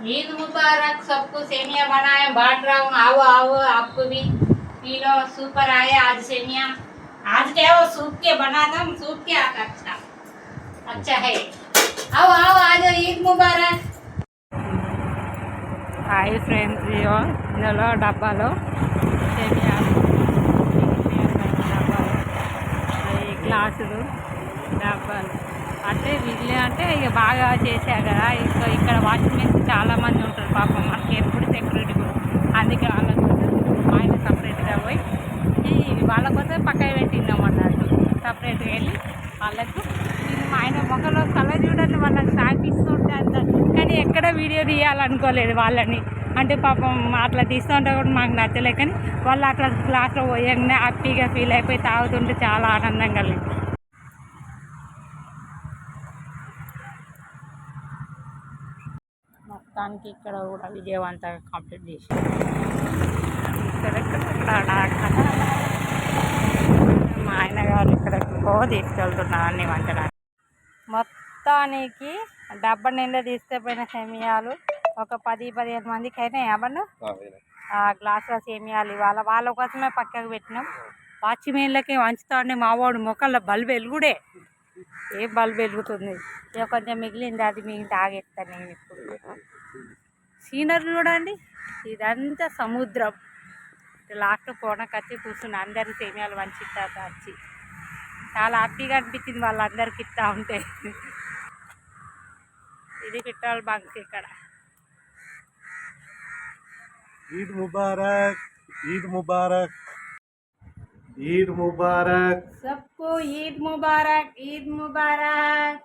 ईद मुबारक सबको। सेमिया बनाए बांट रहा हूँ, आओ आओ आपको भी पी लो। सुपर आए आज सेमिया। आज क्या वो सूप के बना था, सूप के आता अच्छा अच्छा है। आओ आओ आज ईद मुबारक। హాయ్ ఫ్రెండ్స్, ఇందులో డబ్బాలో సేమియాలు, డబ్బాలు, అవి గ్లాసులు, డబ్బాలు అంటే వీళ్ళే అంటే ఇక బాగా చేశారు కదా. ఇంకా ఇక్కడ వాషింగ్ మెషిన్ చాలామంది ఉంటారు పాపం, మనకి ఎప్పుడు సెక్యూరిటీ అందుకే వాళ్ళ కోసం ఆయన సపరేట్గా పోయి వాళ్ళ కోసం పక్కన పెట్టిందాం అన్నట్టు. సపరేట్గా వెళ్ళి వాళ్ళకు ఆయన మొక్కలో కళ చూడండి, వాళ్ళకి తాగిస్తుంటే అంత. కానీ ఎక్కడ వీడియో తీయాలనుకోలేదు వాళ్ళని, అంటే పాపం అట్లా తీస్తుంటే కూడా మాకు నచ్చలేదు. కానీ వాళ్ళు అట్లా క్లాస్లో పోయంగానే హ్యాపీగా ఫీల్ అయిపోయి తాగుతుంటే చాలా ఆనందం కలిగింది. మొత్తానికి ఇక్కడ కూడా విజయవంతంగా కంప్లీట్ చేసి మా ఆయన గారు ఇక్కడెక్కడికో తీసుకెళ్తున్నారు అన్ని వంచడానికి. మొత్తానికి డబ్బా నిండా తీసుకుపోయిన సేమియాలు ఒక 10-15 మందికి అయినా ఏమన్నా ఆ గ్లాసుల సేమియాలు ఇవాళ వాళ్ళ కోసమే పక్కకు పెట్టినాం. వాచ్మెన్లకి వంచుతా ఉండే మావాడు మొక్కల్లో బల్బు వెలుగుడే, ఏ బల్బు వెలుగుతుంది. ఇక కొంచెం మిగిలింది, అది మిగిలింది తాగేస్తాను నేను ఇప్పుడు. సీనరీ చూడండి, ఇదంతా సముద్రం. లాస్ట్ కోనకు వచ్చి కూర్చుని అందరు సేమియాలు వంచిస్తా వచ్చి చాలా హ్యాపీగా అనిపించింది వాళ్ళందరికి ఇస్తా ఉంటే. ఇది పెట్రోల్ బంక్ ఇక్కడ. ईद मुबारक, ईद मुबारक, ईद मुबारक सबको ईद मुबारक, ईद मुबारक।